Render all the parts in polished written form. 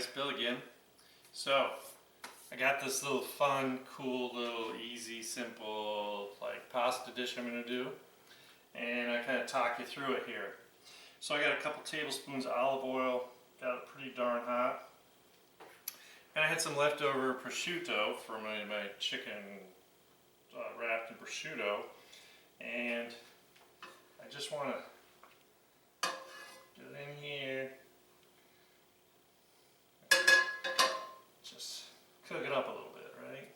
guys, Bill again. So, I got this little fun, cool, little easy, simple, like pasta dish I'm going to do. And I kind of talk you through it here. So I got a couple tablespoons of olive oil, got it pretty darn hot. And I had some leftover prosciutto for my chicken wrapped in prosciutto. And I just want to get it in here. Just cook it up a little bit, right?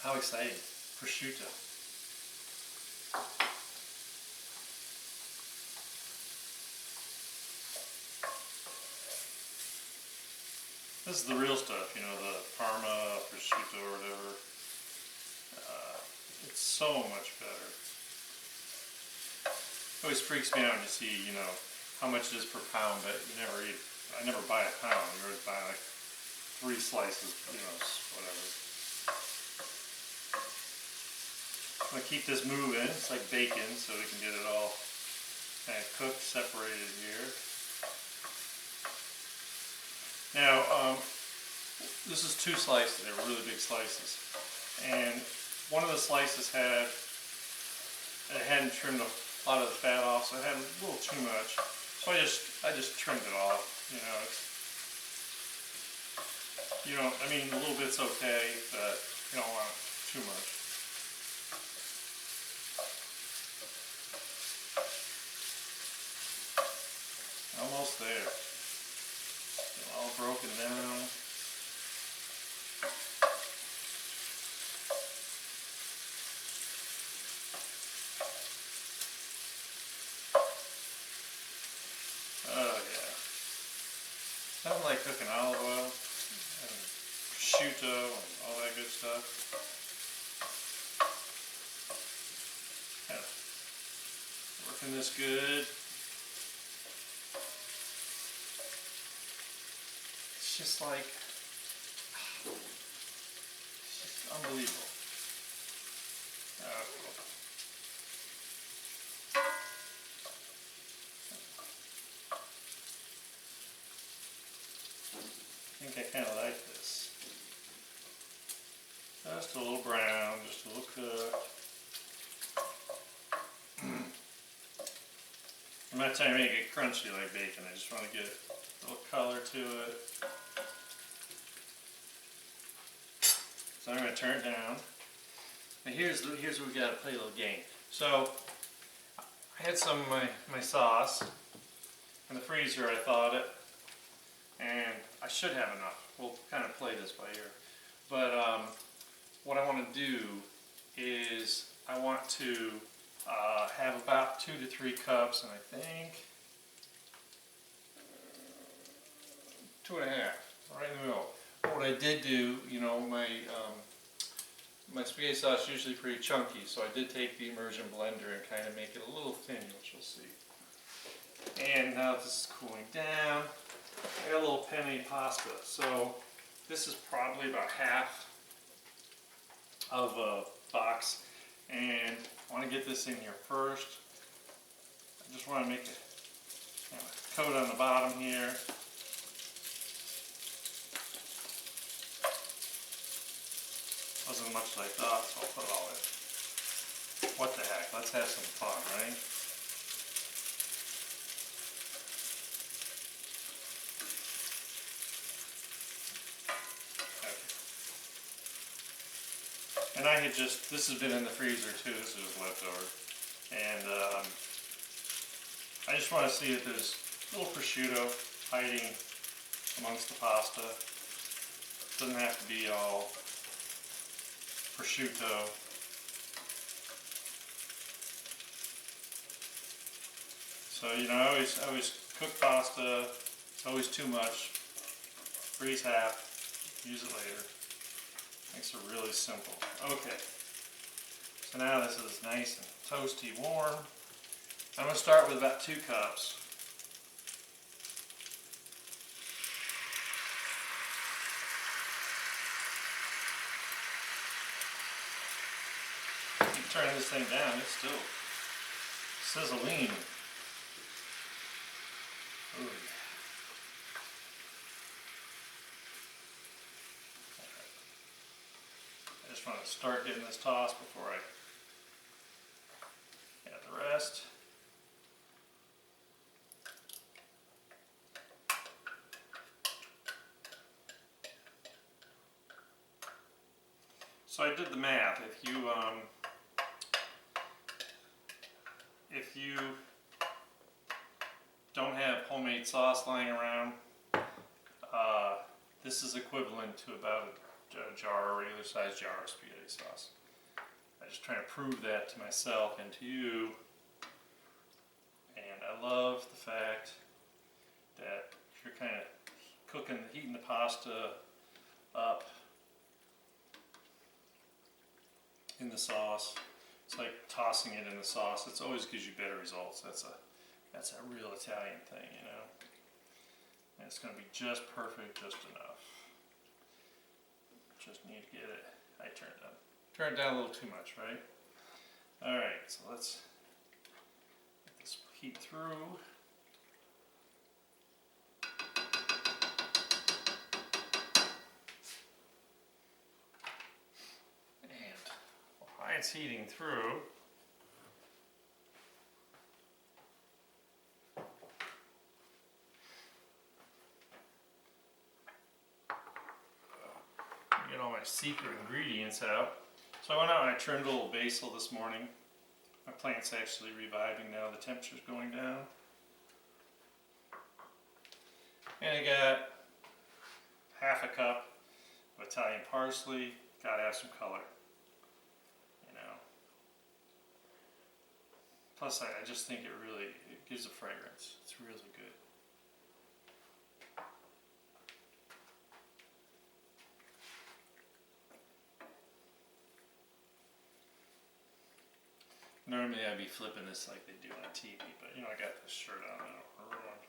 How exciting. Prosciutto. This is the real stuff, you know, the Parma, prosciutto, or whatever. It's so much better. It always freaks me out when you see, you know, how much it is per pound, but you never eat. I never buy a pound. You always buy like 3 slices, you know, whatever. I'm going to keep this moving. It's like bacon, so we can get it all kind of cooked, separated here. Now, this is 2 slices. They were really big slices. And one of the slices I hadn't trimmed a lot of the fat off, so I had a little too much. So I just trimmed it off. You know, I mean, a little bit's okay, but you don't want too much. Almost there. All broken down. Oh yeah. Nothing like cooking olive oil and prosciutto and all that good stuff. Yeah. Working this good. It's just like, it's just unbelievable. I think I kind of like this. Just a little brown, just a little cooked. I'm not trying to make it crunchy like bacon. I just want to get a little color to it. So I'm going to turn it down. And here's where we got to play a little game. So I had some of my sauce in the freezer. I thawed it, and I should have enough. We'll kind of play this by ear. But what I want to do is I want to have about 2 to 3 cups, and I think 2.5, right in the middle. What I did do, you know, my spaghetti sauce is usually pretty chunky, so I did take the immersion blender and kind of make it a little thin, which you'll see. And now this is cooling down. I got a little penne pasta, so this is probably about half of a box, and I want to get this in here first. I just want to make a coat on the bottom here. Wasn't much as I thought, so I'll put it all in. What the heck, let's have some fun, right? Okay. And I had this has been in the freezer too, this is leftover. And I just want to see if there's a little prosciutto hiding amongst the pasta. Doesn't have to be all prosciutto. So, you know, I always cook pasta. It's always too much. Freeze half, use it later. Makes it really simple. Okay. So now this is nice and toasty warm. I'm going to start with about 2 cups. Turn this thing down, it's still sizzling. Ooh, yeah. I just want to start getting this tossed before I add the rest. So I did the math. If you don't have homemade sauce lying around, this is equivalent to about a jar, a regular sized jar of spaghetti sauce. I just trying to prove that to myself and to you. And I love the fact that you're kind of heating the pasta up in the sauce. It's like tossing it in the sauce. It always gives you better results. That's a real Italian thing, you know. And it's going to be just perfect, just enough. Just need to get it. I turned it down a little too much, right? All right, so let's get this heat through. And while it's heating through, get all my secret ingredients out. So I went out and I trimmed a little basil this morning. My plant's actually reviving now, the temperature's going down. And I got half a cup of Italian parsley. Gotta have some color, you know. Plus I just think it gives a fragrance. It's really good. Normally I'd be flipping this like they do on TV, but you know, I got this shirt on now.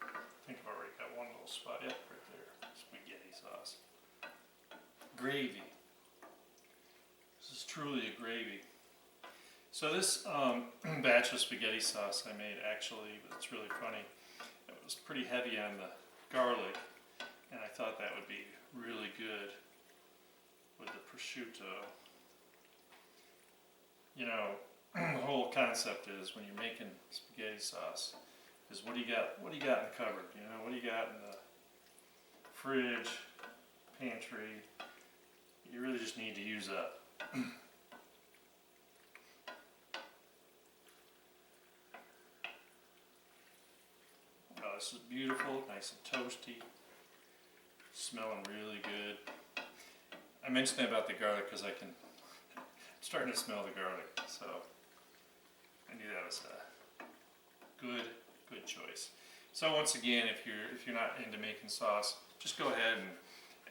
I think I've already got one little spot. Yep, right there. Spaghetti sauce. Gravy. This is truly a gravy. So this batch of spaghetti sauce I made, actually, it's really funny. It was pretty heavy on the garlic, and I thought that would be really good with the prosciutto. You know, the whole concept is when you're making spaghetti sauce is what do you got in the cupboard, you know, what do you got in the fridge, pantry, you really just need to use up. Oh, this is beautiful, nice and toasty, smelling really good. I mentioned that about the garlic because I'm starting to smell the garlic, so I knew that was a good choice. So once again, if you're not into making sauce, just go ahead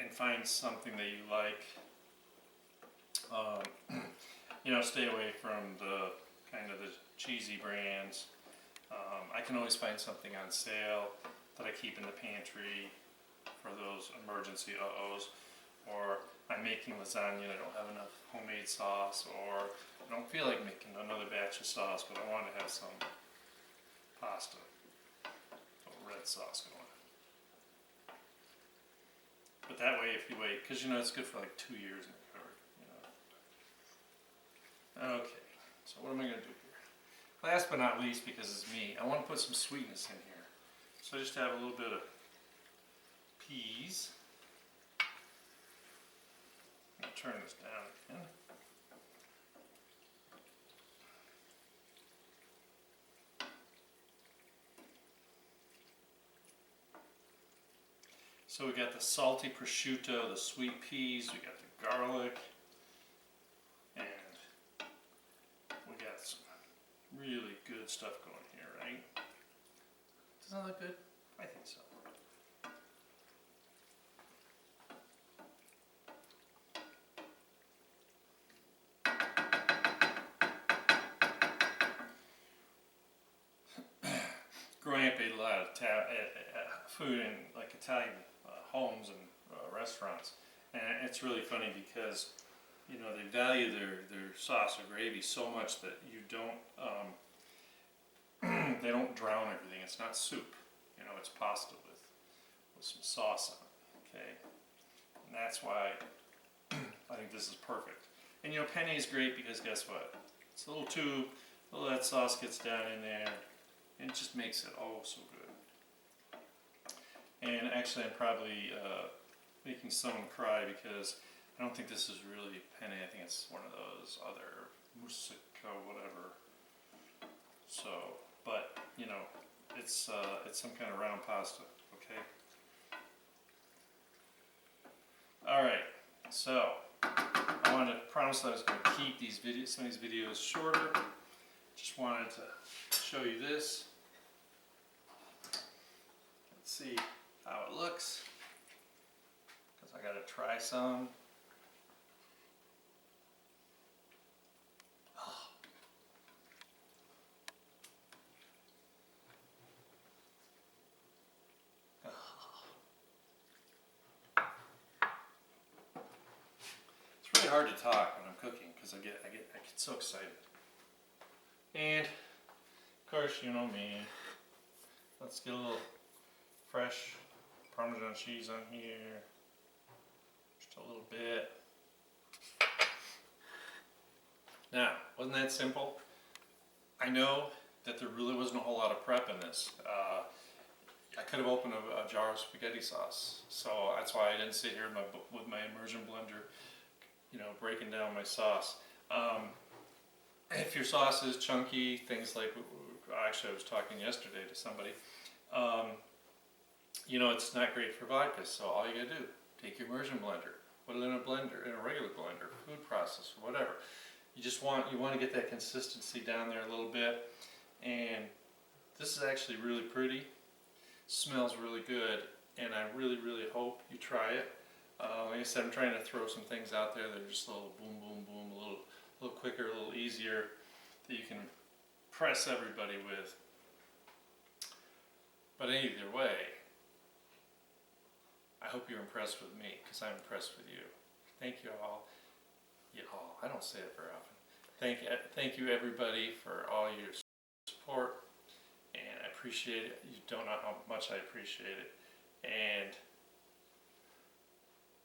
and find something that you like. You know, stay away from the kind of the cheesy brands. I can always find something on sale that I keep in the pantry for those emergency uh-ohs. Or I'm making lasagna and I don't have enough homemade sauce, or I don't feel like making another batch of sauce, but I want to have some pasta or red sauce going. But that way, if you wait, because you know it's good for like 2 years in the cupboard, you know. Okay, so what am I going to do here? Last but not least, because it's me, I want to put some sweetness in here. So I just have a little bit of peas. I'll turn this down again. So we got the salty prosciutto, the sweet peas, we got the garlic, and we got some really good stuff going here, right? Doesn't that look good? I think so. Growing up, I ate a lot of food in like Italian homes and restaurants, and it's really funny because you know, they value their sauce or gravy so much that you don't, they don't drown everything. It's not soup, you know, it's pasta with some sauce on it, okay? And that's why I think this is perfect. And you know, penne is great because guess what? It's a little tube, all that sauce gets down in there, and it just makes it oh so good. And actually I'm probably making someone cry because I don't think this is really penne. I think it's one of those other moussaka, whatever. So, but you know, it's some kind of round pasta. Okay. All right. So I wanted to promise that I was going to keep these videos, some of these videos shorter. Just wanted to show you this. Let's see how it looks. Because I got to try some. It's really hard to talk when I'm cooking because I get so excited. And of course, you know me. Let's get a little fresh Parmesan cheese on here. Just a little bit. Now, wasn't that simple? I know that there really wasn't a whole lot of prep in this. I could have opened a jar of spaghetti sauce, so that's why I didn't sit here with my immersion blender, you know, breaking down my sauce. If your sauce is chunky, things like, actually I was talking yesterday to somebody, you know, it's not great for vodka, so all you gotta do, take your immersion blender, put it in a blender, in a regular blender, food processor, whatever. You want to get that consistency down there a little bit, and this is actually really pretty, smells really good, and I really hope you try it. Like I said, I'm trying to throw some things out there that are just a little boom boom boom, a little quicker, a little easier, that you can impress everybody with. But either way, I hope you're impressed with me, because I'm impressed with you. Thank you all. I don't say it very often. Thank you everybody for all your support, and I appreciate it. You don't know how much I appreciate it. And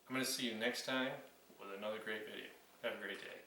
I'm going to see you next time with another great video. Have a great day.